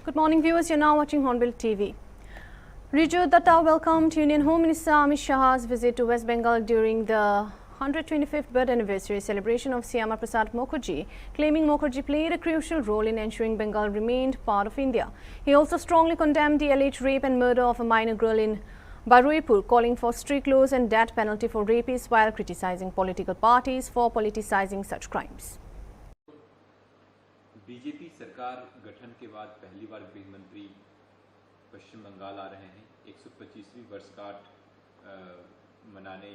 Good morning, viewers. You're now watching Hornbill TV. Riju Datta welcomed Union Home Minister Amit Shah's visit to West Bengal during the 125th birth anniversary celebration of Syama Prasad Mukherjee, claiming Mukherjee played a crucial role in ensuring Bengal remained part of India. He also strongly condemned the alleged rape and murder of a minor girl in Baruipur, calling for strict laws and death penalty for rapists while criticizing political parties for politicizing such crimes. BJP सरकार गठन के बाद पहली बार गृह मंत्री पश्चिम बंगाल आ रहे हैं। 125वीं वर्षगांठ मनाने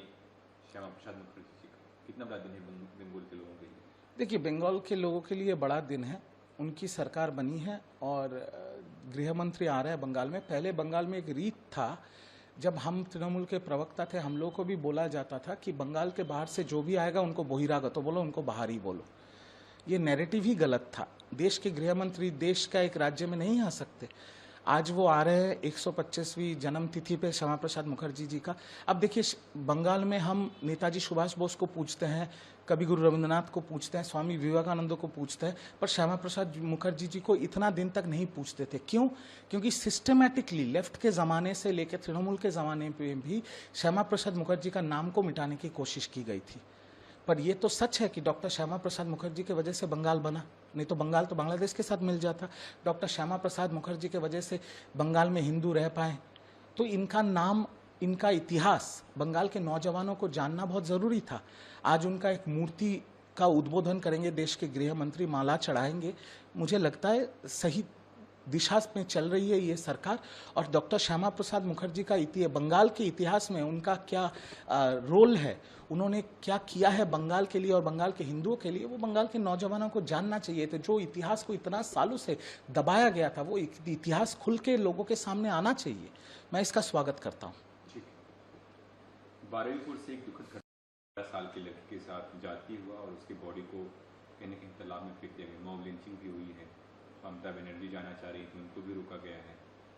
श्यामा प्रसाद मुखर्जी जी का कितना बड़ा दिन है बंगाल के लोगों के लिए? देखिए, बंगाल के लोगों के लिए बड़ा दिन है। उनकी सरकार बनी है और गृह मंत्री आ रहे हैं बंगाल में। पहले बंगाल में एक रीत था, जब हम तृणमूल के प्रवक्ता थे, हम लोगों को भी बोला जाता था कि बंगाल के बाहर से जो भी आएगा उनको बहिरागत बोलो, उनको बाहर ही बोलो। ये नैरेटिव ही गलत था। देश के गृह मंत्री देश का एक राज्य में नहीं आ सकते। आज वो आ रहे हैं 125वीं जन्म तिथि पे श्यामा प्रसाद मुखर्जी जी का। अब देखिए, बंगाल में हम नेताजी सुभाष बोस को पूछते हैं, कवि गुरु रविंद्रनाथ को पूछते हैं, स्वामी विवेकानंद को पूछते हैं, पर श्यामा प्रसाद मुखर्जी जी को इतना दिन तक नहीं पूछते थे। क्यों? क्योंकि सिस्टमैटिकली लेफ्ट के ज़माने से लेकर तृणमूल के ज़माने में भी श्यामा प्रसाद मुखर्जी का नाम को मिटाने की कोशिश की गई थी। पर ये तो सच है कि डॉक्टर श्यामा प्रसाद मुखर्जी के वजह से बंगाल बना, नहीं तो बंगाल तो बांग्लादेश के साथ मिल जाता। डॉक्टर श्यामा प्रसाद मुखर्जी के वजह से बंगाल में हिंदू रह पाए। तो इनका नाम, इनका इतिहास बंगाल के नौजवानों को जानना बहुत ज़रूरी था। आज उनका एक मूर्ति का उद्बोधन करेंगे देश के गृह मंत्री, माला चढ़ाएंगे। मुझे लगता है सही दिशा में चल रही है ये सरकार। और डॉक्टर श्यामा प्रसाद मुखर्जी का बंगाल के इतिहास में उनका क्या रोल है, उन्होंने क्या किया है बंगाल के लिए और बंगाल के हिंदुओं के लिए, वो बंगाल के नौजवानों को जानना चाहिए। तो जो इतिहास को इतना सालों से दबाया गया था, वो इतिहास खुल के लोगों के सामने आना चाहिए। मैं इसका स्वागत करता हूँ। बारुईपुर से एक दुखद घटना, 12 साल के लड़की के साथ जाती हुआ और उसकी बॉडी को कहीं न कहीं तालाब में फेंक दिया गया। मॉब लिंचिंग भी हुई है। ममता बनर्जी जाना चाह रही थी, उनको भी रोका गया है।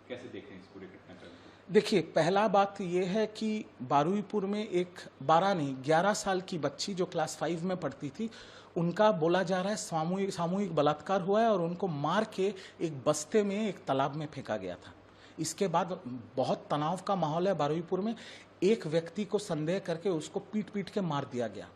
कैसे देख रहे हैं इस पूरे घटनाक्रम को? देखिए, पहला बात यह है कि बारुईपुर में एक 11 साल की बच्ची जो क्लास 5 में पढ़ती थी, उनका बोला जा रहा है सामूहिक बलात्कार हुआ है और उनको मार के एक बस्ते में एक तालाब में फेंका गया था। इसके बाद बहुत तनाव का माहौल है बारुईपुर में। एक व्यक्ति को संदेह करके उसको पीट पीट के मार दिया गया।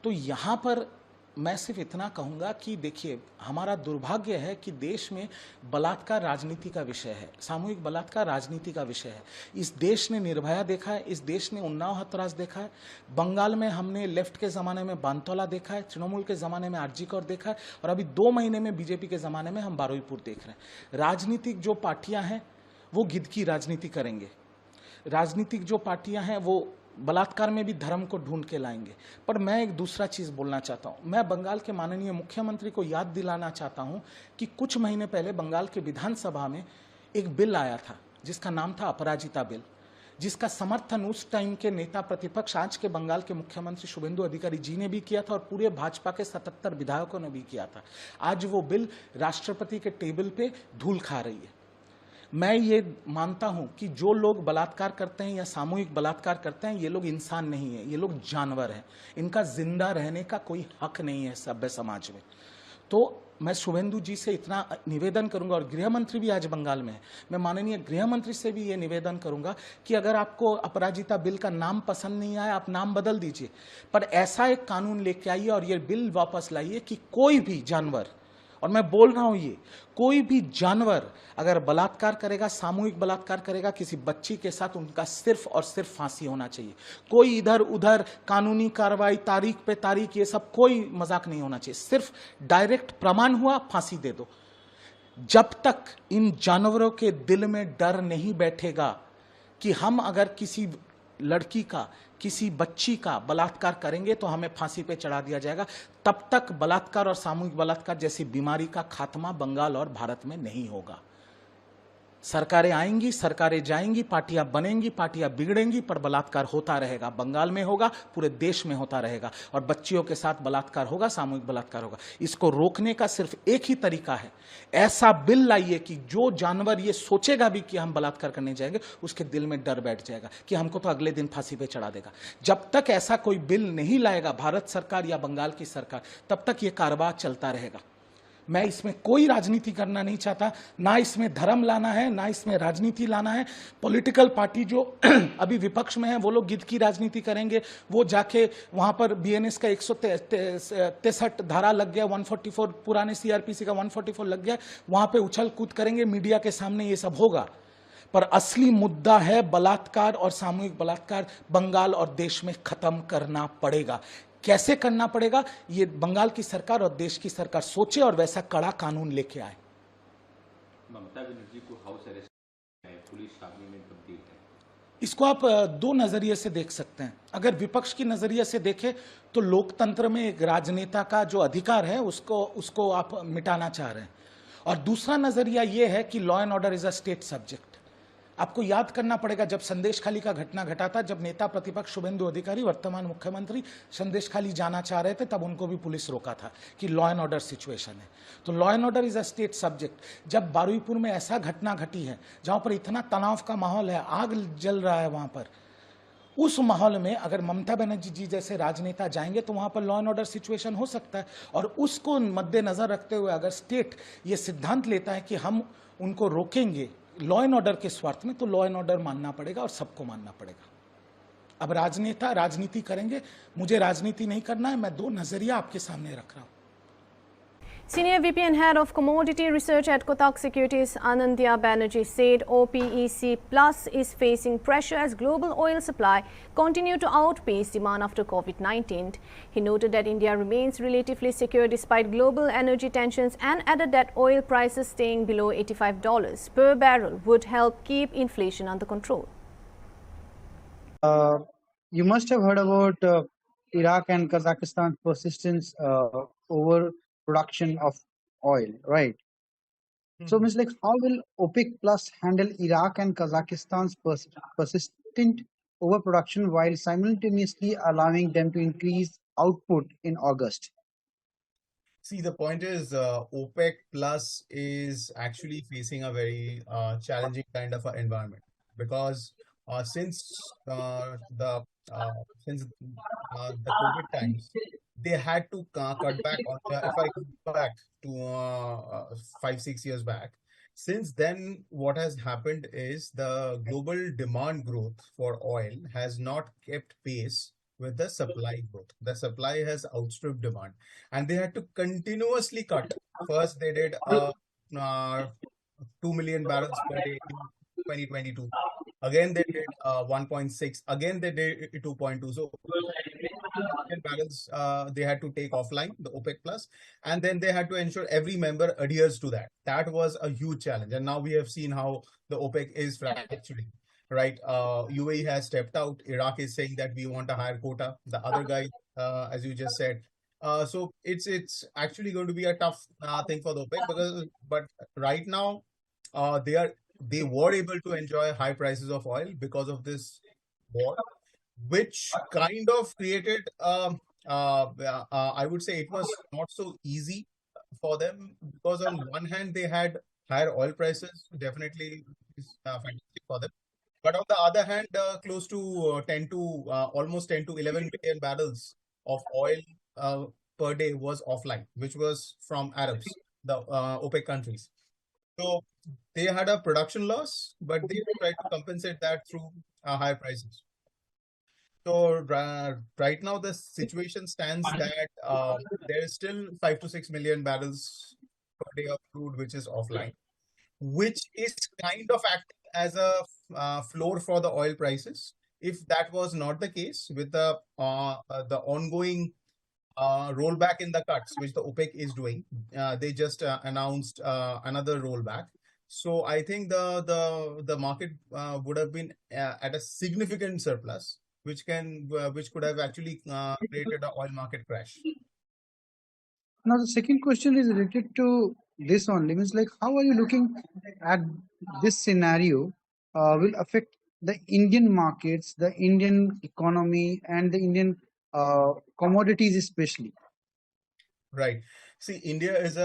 तो यहाँ पर मैं सिर्फ इतना कहूँगा कि देखिए, हमारा दुर्भाग्य है कि देश में बलात्कार राजनीति का विषय है, सामूहिक बलात्कार राजनीति का विषय है। इस देश ने निर्भया देखा है, इस देश ने उन्नाव हथरास देखा है, बंगाल में हमने लेफ्ट के ज़माने में बांतौला देखा है, तृणमूल के ज़माने में आरजी कौर देखा है, और अभी 2 महीने में बीजेपी के ज़माने में हम बारुईपुर देख रहे हैं। राजनीतिक जो पार्टियाँ हैं वो गिद्ध की राजनीति करेंगे। राजनीतिक जो पार्टियाँ हैं वो बलात्कार में भी धर्म को ढूंढ के लाएंगे। पर मैं एक दूसरा चीज़ बोलना चाहता हूँ। मैं बंगाल के माननीय मुख्यमंत्री को याद दिलाना चाहता हूँ कि कुछ महीने पहले बंगाल के विधानसभा में एक बिल आया था जिसका नाम था अपराजिता बिल, जिसका समर्थन उस टाइम के नेता प्रतिपक्ष, आज के बंगाल के मुख्यमंत्री शुभेंदु अधिकारी जी ने भी किया था और पूरे भाजपा के 77 विधायकों ने भी किया था। आज वो बिल राष्ट्रपति के टेबल पे धूल खा रही है। मैं ये मानता हूं कि जो लोग बलात्कार करते हैं या सामूहिक बलात्कार करते हैं, ये लोग इंसान नहीं है, ये लोग जानवर हैं। इनका जिंदा रहने का कोई हक नहीं है सभ्य समाज में। तो मैं शुभेंदु जी से इतना निवेदन करूंगा, और गृह मंत्री भी आज बंगाल में है, मैं माननीय गृह मंत्री से भी ये निवेदन करूंगा कि अगर आपको अपराजिता बिल का नाम पसंद नहीं आया, आप नाम बदल दीजिए, पर ऐसा एक कानून लेके आइए और ये बिल वापस लाइए कि कोई भी जानवर, और मैं बोल रहा हूं ये, कोई भी जानवर अगर बलात्कार करेगा, सामूहिक बलात्कार करेगा किसी बच्ची के साथ, उनका सिर्फ और सिर्फ फांसी होना चाहिए। कोई इधर उधर कानूनी कार्रवाई, तारीख पे तारीख, ये सब कोई मजाक नहीं होना चाहिए। सिर्फ डायरेक्ट प्रमाण हुआ, फांसी दे दो। जब तक इन जानवरों के दिल में डर नहीं बैठेगा कि हम अगर किसी लड़की का, किसी बच्ची का बलात्कार करेंगे तो हमें फांसी पे चढ़ा दिया जाएगा, तब तक बलात्कार और सामूहिक बलात्कार जैसी बीमारी का खात्मा बंगाल और भारत में नहीं होगा। सरकारें आएंगी, सरकारें जाएंगी, पार्टियां बनेंगी, पार्टियां बिगड़ेंगी, पर बलात्कार होता रहेगा। बंगाल में होगा, पूरे देश में होता रहेगा, और बच्चियों के साथ बलात्कार होगा, सामूहिक बलात्कार होगा। इसको रोकने का सिर्फ एक ही तरीका है, ऐसा बिल लाइए कि जो जानवर ये सोचेगा भी कि हम बलात्कार करने जाएंगे, उसके दिल में डर बैठ जाएगा कि हमको तो अगले दिन फांसी पे चढ़ा देगा। जब तक ऐसा कोई बिल नहीं लाएगा भारत सरकार या बंगाल की सरकार, तब तक ये कारोबार चलता रहेगा। मैं इसमें कोई राजनीति करना नहीं चाहता, ना इसमें धर्म लाना है, ना इसमें राजनीति लाना है। पॉलिटिकल पार्टी जो अभी विपक्ष में है वो लोग गिद्ध की राजनीति करेंगे, वो जाके वहां पर बीएनएस का 163 धारा लग गया, 144 पुराने सीआरपीसी का 144 लग गया, वहां पे उछल कूद करेंगे, मीडिया के सामने ये सब होगा। पर असली मुद्दा है बलात्कार और सामूहिक बलात्कार बंगाल और देश में खत्म करना पड़ेगा। कैसे करना पड़ेगा ये बंगाल की सरकार और देश की सरकार सोचे और वैसा कड़ा कानून लेके आए। ममता बनर्जी को हाउस अरेस्ट है, पुलिस आर्मी में तब्दील है। इसको आप दो नजरिए से देख सकते हैं। अगर विपक्ष की नजरिए से देखें तो लोकतंत्र में एक राजनेता का जो अधिकार है उसको आप मिटाना चाह रहे हैं, और दूसरा नजरिया यह है कि law and order is a state subject. आपको याद करना पड़ेगा जब संदेशखाली का घटना घटा था, जब नेता प्रतिपक्ष शुभेंदु अधिकारी वर्तमान मुख्यमंत्री संदेशखाली जाना चाह रहे थे, तब उनको भी पुलिस रोका था कि लॉ एंड ऑर्डर सिचुएशन है। तो law and order is a state subject. जब बारुईपुर में ऐसा घटना घटी है जहां पर इतना तनाव का माहौल है, आग जल रहा है वहां पर, उस माहौल में अगर ममता बनर्जी जी जैसे राजनेता जाएंगे तो वहां पर लॉ एंड ऑर्डर सिचुएशन हो सकता है। और उसको मद्देनजर रखते हुए अगर स्टेट ये सिद्धांत लेता है कि हम उनको रोकेंगे लॉ एंड ऑर्डर के स्वार्थ में, तो लॉ एंड ऑर्डर मानना पड़ेगा और सबको मानना पड़ेगा। अब राजनेता राजनीति करेंगे, मुझे राजनीति नहीं करना है, मैं दो नजरिया आपके सामने रख रहा हूं। Senior VP and Head of Commodity Research at Kotak Securities, Anandya Banerjee, said OPEC Plus is facing pressure as global oil supply continue to outpace demand after COVID-19. He noted that India remains relatively secure despite global energy tensions and added that oil prices staying below $85 per barrel would help keep inflation under control. You must have heard about Iraq and Kazakhstan's persistence over production of oil, right? So, Ms. Like, how will OPEC Plus handle Iraq and Kazakhstan's persistent overproduction while simultaneously allowing them to increase output in August? See, the point is OPEC Plus is actually facing a very challenging kind of environment because since the COVID times, they had to cut back on. If I go back to 5-6 years back, since then, what has happened is the global demand growth for oil has not kept pace with the supply growth. The supply has outstripped demand, and they had to continuously cut. First, they did 2 million barrels per day in 2022. Again, they did 1.6. Again, they did 2.2. So, barrels they had to take offline, the OPEC Plus, and then they had to ensure every member adheres to that. That was a huge challenge, and now we have seen how the OPEC is fracturing. Right, UAE has stepped out. Iraq is saying that we want a higher quota. The other guy, as you just said, so it's actually going to be a tough thing for the OPEC but right now they were able to enjoy high prices of oil because of this war, which kind of created I would say it was not so easy for them because on one hand they had higher oil prices, definitely is fantastic for them, but on the other hand close to 10 to almost 10 to 11 million barrels of oil per day was offline, which was from Arabs, the OPEC countries. So they had a production loss, but they tried to compensate that through higher prices. So right now the situation stands that there is still 5 to 6 million barrels per day of crude which is offline, which is kind of acting as a floor for the oil prices. If that was not the case with the ongoing rollback in the cuts which the OPEC is doing, they just announced another rollback. So I think the market would have been at a significant surplus, which could have actually created an oil market crash. Now, the second question is related to this only. Means like, how are you looking at this scenario will affect the Indian markets, the Indian economy, and the Indian commodities especially? Right. See, India is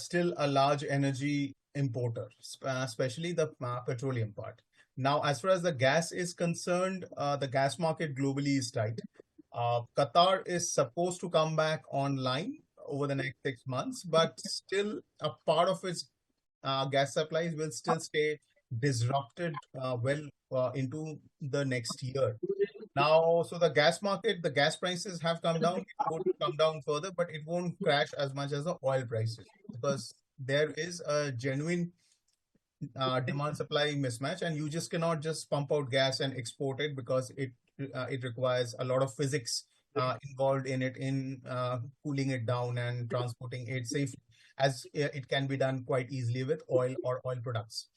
still a large energy importer, especially the petroleum part. Now, as far as the gas is concerned, the gas market globally is tight. Qatar is supposed to come back online over the next 6 months, but still a part of its gas supplies will still stay disrupted into the next year. Now, so the gas market, the gas prices have come down. It would come down further, but it won't crash as much as the oil prices, because there is a genuine demand supply mismatch, and you just cannot just pump out gas and export it, because it requires a lot of physics involved in it, in cooling it down and transporting it safely, as it can be done quite easily with oil or oil products.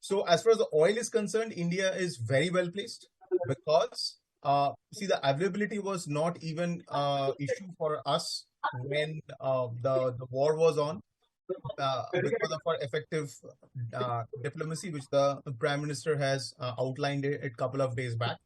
So as far as the oil is concerned, India is very well placed, because see, the availability was not even issue for us when the war was on, because of our effective diplomacy, which the Prime Minister has outlined a couple of days back.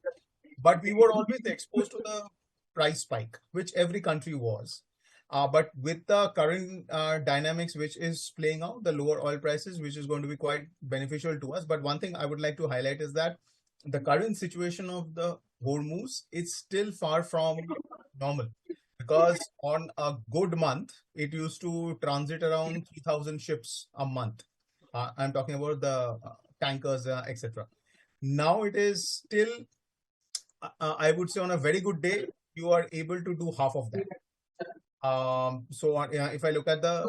But we were always exposed to the price spike, which every country was. But with the current dynamics which is playing out, the lower oil prices, which is going to be quite beneficial to us. But one thing I would like to highlight is that the current situation of the Hormuz is still far from normal, because on a good month, it used to transit around 3,000 ships a month. I'm talking about the tankers, etc. Now it is still, I would say, on a very good day, you are able to do half of that. So if I look at the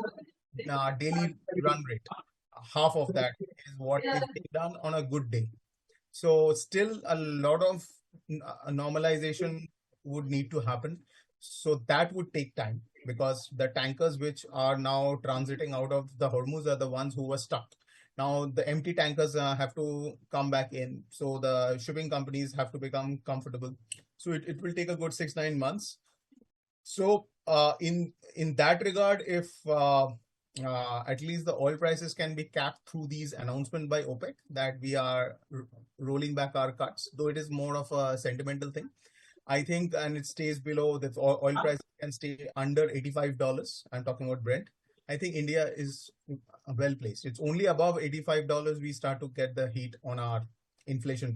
daily run rate, half of that is what is being done on a good day. So still a lot of normalization would need to happen. So that would take time, because the tankers which are now transiting out of the Hormuz are the ones who were stuck. Now the empty tankers have to come back in. So the shipping companies have to become comfortable. So it will take a good 6-9 months. So in that regard, if at least the oil prices can be capped through these announcements by OPEC that we are rolling back our cuts, though it is more of a sentimental thing, I think, and it stays below, the oil price can stay under $85. I'm talking about Brent. I think India is well placed. It's only above $85 we start to get the heat on our inflation.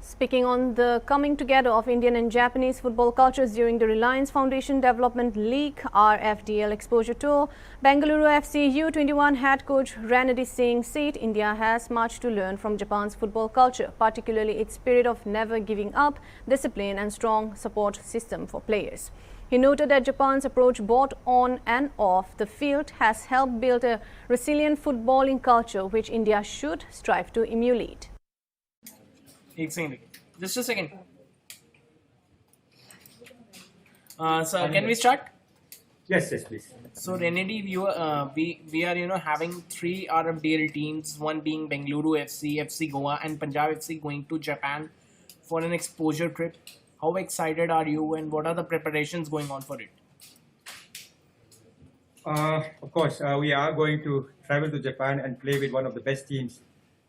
Speaking on the coming together of Indian and Japanese football cultures during the Reliance Foundation Development League RFDL Exposure Tour, Bengaluru FC U21 head coach Ranady Singh said India has much to learn from Japan's football culture, particularly its spirit of never giving up, discipline and strong support system for players. He noted that Japan's approach both on and off the field has helped build a resilient footballing culture which India should strive to emulate. Just a second. So can we start? Yes, please. So Ranady, we are having 3 RFDL teams, one being Bengaluru FC, FC Goa, and Punjab FC going to Japan for an exposure trip. How excited are you, and what are the preparations going on for it? Of course, we are going to travel to Japan and play with one of the best teams.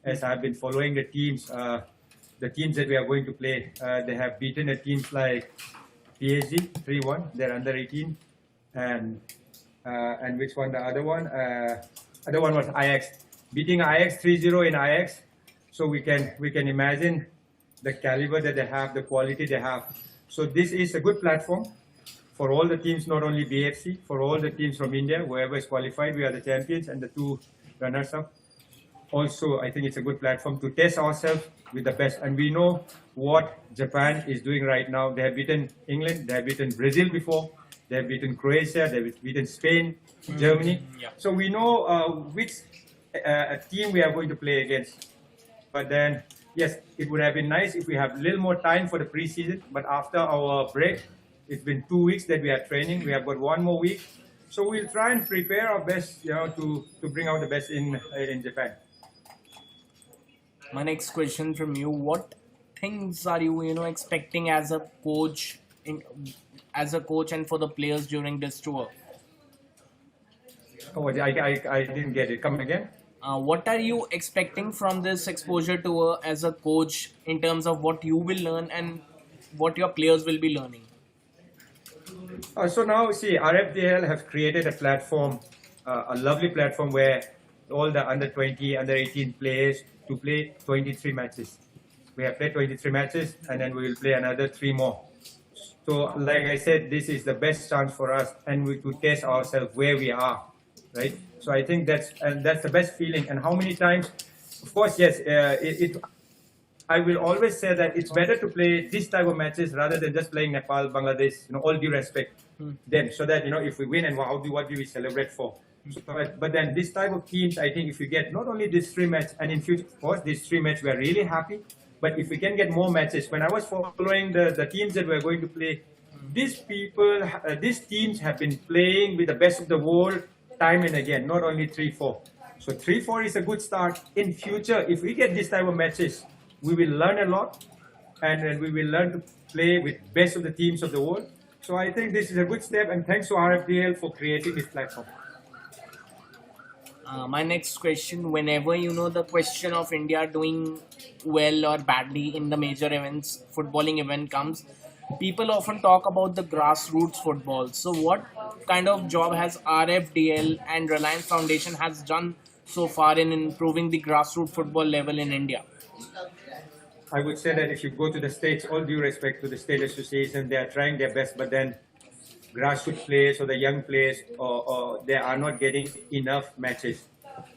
As I've been following the teams that we are going to play, they have beaten the teams like PSG 3-1. They're under 18, and which one? The other one was Ajax, beating Ajax 3-0 in Ajax. So we can imagine the caliber that they have, the quality they have. So this is a good platform for all the teams, not only BFC, for all the teams from India, whoever is qualified. We are the champions and the 2 runners-up. Also, I think it's a good platform to test ourselves with the best. And we know what Japan is doing right now. They have beaten England, they have beaten Brazil before, they have beaten Croatia, they have beaten Spain, Germany. Yeah. So we know which team we are going to play against. But then, yes, it would have been nice if we have a little more time for the preseason. But after our break, it's been 2 weeks that we are training. We have got 1 more week. So we'll try and prepare our best, to bring out the best in Japan. My next question from you: what things are you expecting as a coach and for the players during this tour? Oh, I didn't get it. Come again. What are you expecting from this exposure tour as a coach in terms of what you will learn and what your players will be learning? So now, see, RFDL have created a platform, a lovely platform where all the under 20, under 18 players to play 23 matches. We have played 23 matches, and then we will play another 3 more. So, like I said, this is the best chance for us, and we could test ourselves where we are, right? So I think that's the best feeling. And how many times, of course, yes, I will always say that it's better to play this type of matches rather than just playing Nepal, Bangladesh, all due respect them, so that, if we win and what do we celebrate for? So, but then this type of teams, I think if you get not only these 3 matches, and in future, of course, these 3 matches, we are really happy, but if we can get more matches, when I was following the teams that we're going to play, these teams have been playing with the best of the world time and again, not only 3-4. So 3-4 is a good start. In future, if we get this type of matches, we will learn a lot, and we will learn to play with best of the teams of the world. So I think this is a good step, and thanks to RFDL for creating this platform. My next question, whenever the question of India doing well or badly in the major events, footballing event comes, people often talk about the grassroots football. So what kind of job has RFDL and Reliance Foundation has done so far in improving the grassroots football level in India? I would say that if you go to the states, all due respect to the state association, they are trying their best, but then grassroots players or the young players, or they are not getting enough matches.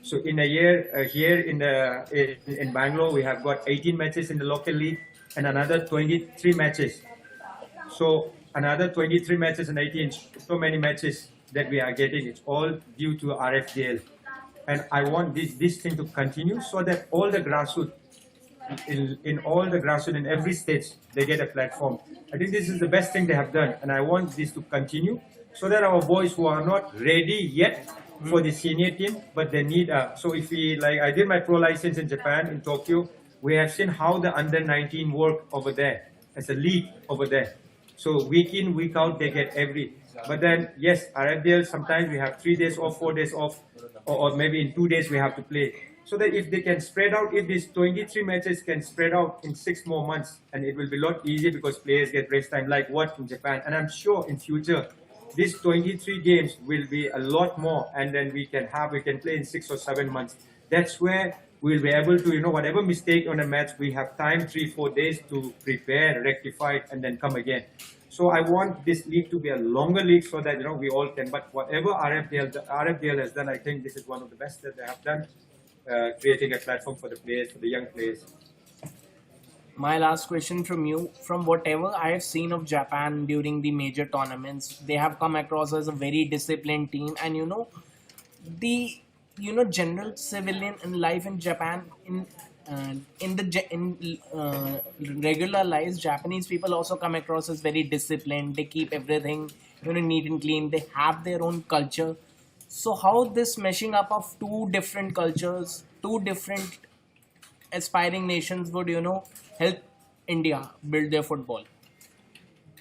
So in a year here in Bangalore, we have got 18 matches in the local league and another 23 matches. So another 23 matches and 18, so many matches that we are getting. It's all due to RFDL, and I want this thing to continue so that all the grassroots in all the grassroots in every state, they get a platform. I think this is the best thing they have done, and I want this to continue so that our boys who are not ready yet for the senior team, but they need so if we, like, I did my pro license in Japan, in Tokyo, we have seen how the under-19 work over there as a league over there. So week in, week out, they get but then yes, RFDL, sometimes we have 3 days off, 4 days off, or maybe in 2 days we have to play. So that if they can spread out, if these 23 matches can spread out in 6 more months, and it will be a lot easier because players get rest time, like what in Japan. And I'm sure in future, these 23 games will be a lot more, and then we can play in 6 or 7 months. That's where we'll be able to, whatever mistake on a match, we have time, 3-4 days to prepare, rectify, and then come again. So I want this league to be a longer league so that, we all can, but whatever RFDL has done, I think this is one of the best that they have done. Creating a platform for the players, for the young players. My last question from you, from whatever I have seen of Japan during the major tournaments, they have come across as a very disciplined team, and the general civilian in life in Japan, in regular lives, Japanese people also come across as very disciplined. They keep everything neat and clean. They have their own culture. So how this meshing up of 2 different cultures, 2 different aspiring nations would, help India build their football?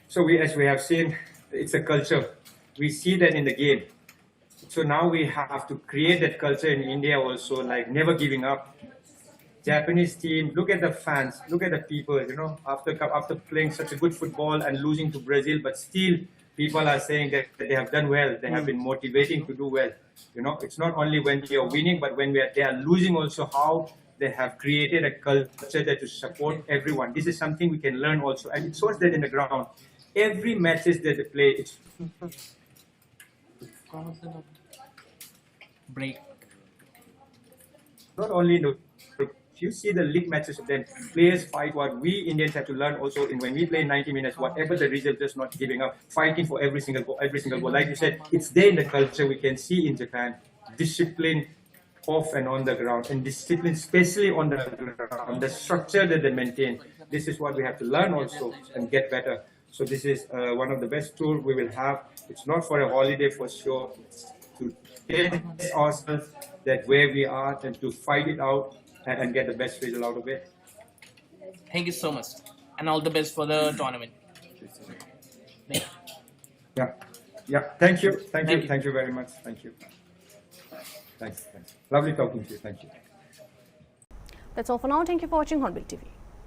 So as we have seen, it's a culture. We see that in the game. So now we have to create that culture in India also, like never giving up. Japanese team, look at the fans, look at the people, after playing such a good football and losing to Brazil, but still people are saying that they have done well. They have been motivating to do well. It's not only when we are winning, but when they are losing also, how they have created a culture that to support everyone. This is something we can learn also. And it shows that in the ground. Every matches that they play, it's break. Not only if you see the league matches of them, players fight. What we Indians have to learn also when we play 90 minutes, whatever the result, just not giving up, fighting for every single goal. Like you said, it's there in the culture. We can see in Japan, discipline off and on the ground, and discipline especially on the ground, the structure that they maintain. This is what we have to learn also and get better. So this is one of the best tools we will have. It's not for a holiday for sure. It's to test ourselves that where we are and to fight it out and get the best result out of it. Thank you so much, and all the best for the tournament. Yeah. Thank you very much. Thank you. Thanks. Lovely talking to you. Thank you. That's all for now. Thank you for watching Hornbill TV.